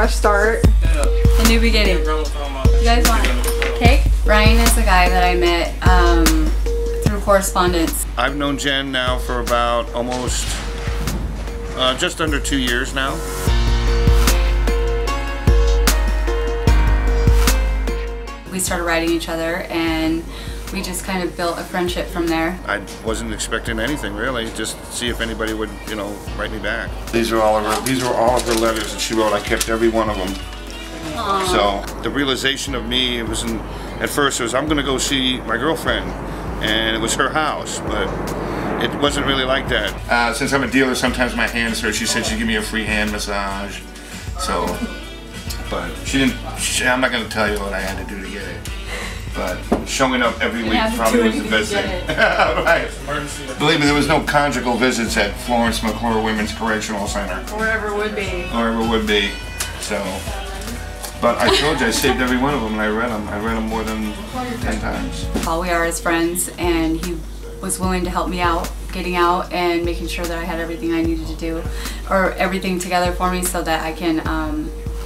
fresh start. A new beginning. You guys want cake? Brian is the guy that I met through correspondence. I've known Jen now for about almost just under 2 years now. We started writing each other and we just kind of built a friendship from there. I wasn't expecting anything really, just see if anybody would, you know, write me back. These are all of her letters that she wrote. I kept every one of them. Aww. So the realization of me, it wasn't, at first it was, I'm gonna go see my girlfriend, and it was her house, but it wasn't really like that. Since I'm a dealer, sometimes my hands hurt. She said she'd give me a free hand massage. So, but she didn't, I'm not gonna tell you what I had to do to get it. But showing up every week probably was the best thing. Right. Believe me, there was no conjugal visits at Florence McClure Women's Correctional Center. Or ever would be. Or ever would be. So, but I told you, I saved every one of them and I read them. I read them more than 10 times. All we are is friends, and he was willing to help me out, getting out and making sure that I had everything I needed to do, or everything together for me so that I can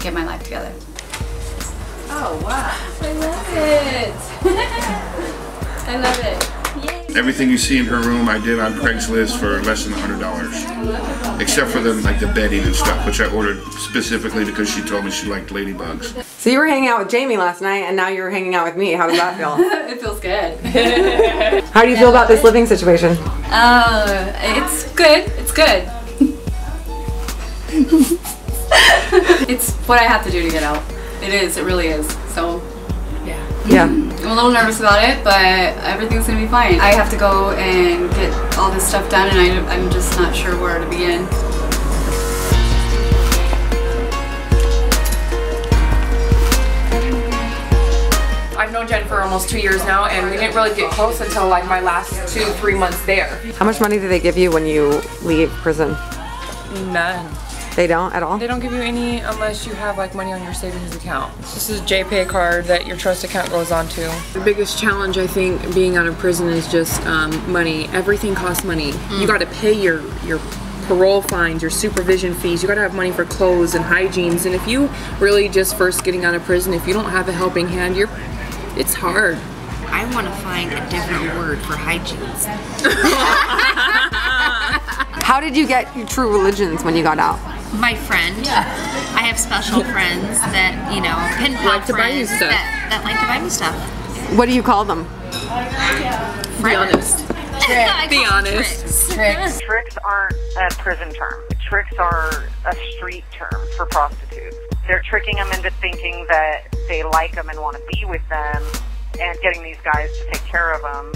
get my life together. Oh, wow. I love it. I love it. Yay. Everything you see in her room I did on Craigslist for less than $100. Except for the bedding and stuff, which I ordered specifically because she told me she liked ladybugs. So you were hanging out with Jamie last night and now you're hanging out with me. How does that feel? It feels good. How do you feel about this living situation? It's good. It's good. It's what I have to do to get out. It is, it really is. So, yeah. I'm a little nervous about it, but everything's gonna be fine. I have to go and get all this stuff done, and I'm just not sure where to begin. I've known Jen for almost 2 years now, and we didn't really get close until like my last 2-3 months there. How much money do they give you when you leave prison? None. They don't at all? They don't give you any unless you have like money on your savings account. This is a JPay card that your trust account goes onto. The biggest challenge I think being out of prison is just money. Everything costs money. You got to pay your parole fines, your supervision fees. You got to have money for clothes and hygienes. And if you really just first getting out of prison, if you don't have a helping hand, it's hard. I want to find a different word for hygienes. How did you get your true religions when you got out? My friend. I have special friends that, you know, pen pal friends that like to buy me stuff. What do you call them? Be honest. Be honest. Tricks. Tricks aren't a prison term. Tricks are a street term for prostitutes. They're tricking them into thinking that they like them and want to be with them, and getting these guys to take care of them.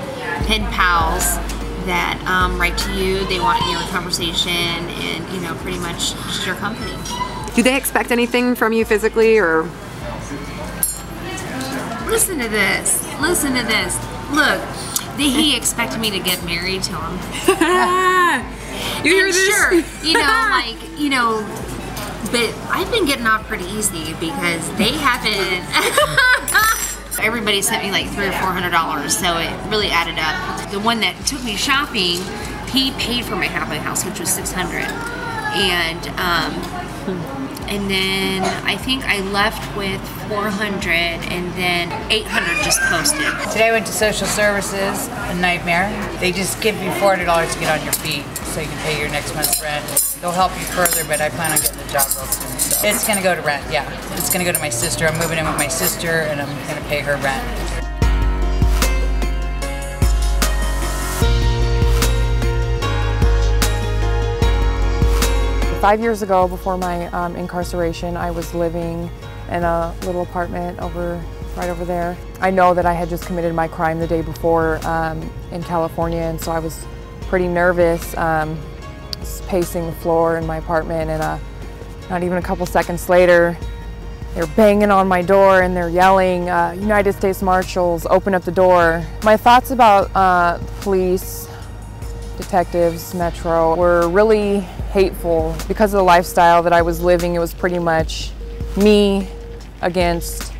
Pen pals that write to you, they want your conversation and, you know, pretty much just your company. Do they expect anything from you physically, or? Listen to this. Listen to this. Look, he expected me to get married to him. You hear this? Sure, you know, like, you know, but I've been getting off pretty easy because they haven't. Everybody sent me like $300 or $400, so it really added up. The one that took me shopping, he paid for my halfway house, which was $600, and then I think I left with $400, and then $800 just posted. Today I went to social services, a nightmare. They just give you $400 to get on your feet so you can pay your next month's rent. They'll help you further, but I plan on getting a job real soon. So it's gonna go to rent, yeah. It's gonna go to my sister. I'm moving in with my sister, and I'm gonna pay her rent. "5 years ago, before my incarceration, I was living in a little apartment right over there. I know that I had just committed my crime the day before in California, and so I was pretty nervous, pacing the floor in my apartment, and not even a couple seconds later, they're banging on my door and they're yelling, United States Marshals, open up the door. My thoughts about police, detectives, Metro, were really hateful. Because of the lifestyle that I was living, it was pretty much me against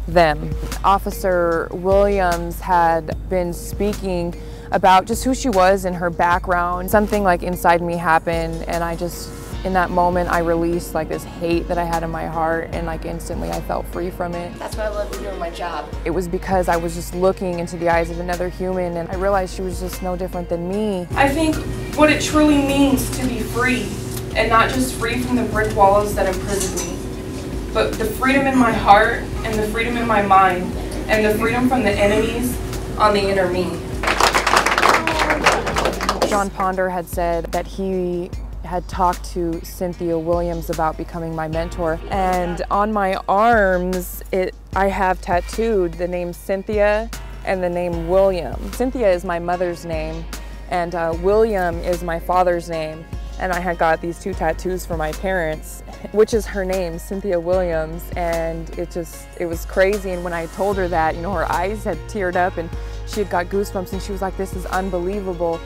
them. Officer Williams had been speaking about just who she was and her background. Something like inside me happened, and I just In that moment, I released like this hate that I had in my heart, and like instantly I felt free from it. That's why I love doing my job. It was because I was just looking into the eyes of another human, and I realized she was just no different than me. I think what it truly means to be free, and not just free from the brick walls that imprison me, but the freedom in my heart, and the freedom in my mind, and the freedom from the enemies on the inner me. John Ponder had said that he had talked to Cynthia Williams about becoming my mentor, and on my arms I have tattooed the name Cynthia and the name William. Cynthia is my mother's name, and William is my father's name, and I had got these two tattoos for my parents, which is her name, Cynthia Williams, and it was crazy. And when I told her that, you know, her eyes had teared up and she had got goosebumps, and she was like, "This is unbelievable."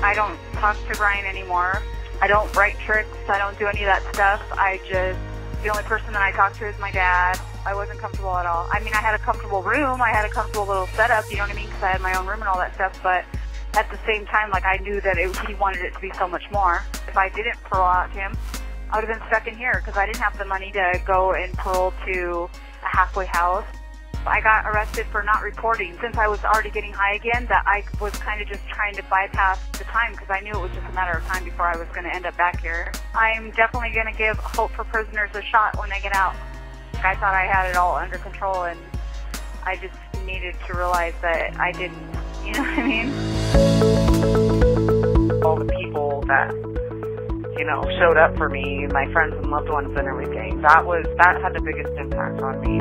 I don't talk to Brian anymore. I don't write tricks. I don't do any of that stuff. The only person that I talk to is my dad. I wasn't comfortable at all. I mean, I had a comfortable room. I had a comfortable little setup, you know what I mean? Because I had my own room and all that stuff. But at the same time, like, I knew that he wanted it to be so much more. If I didn't parole out to him, I would have been stuck in here because I didn't have the money to go and parole to a halfway house. I got arrested for not reporting. Since I was already getting high again, that I was kind of just trying to bypass the time because I knew it was just a matter of time before I was going to end up back here. I'm definitely going to give Hope for Prisoners a shot when I get out. I thought I had it all under control, and I just needed to realize that I didn't. You know what I mean? All the people that, you know, showed up for me, my friends and loved ones and everything, that had the biggest impact on me.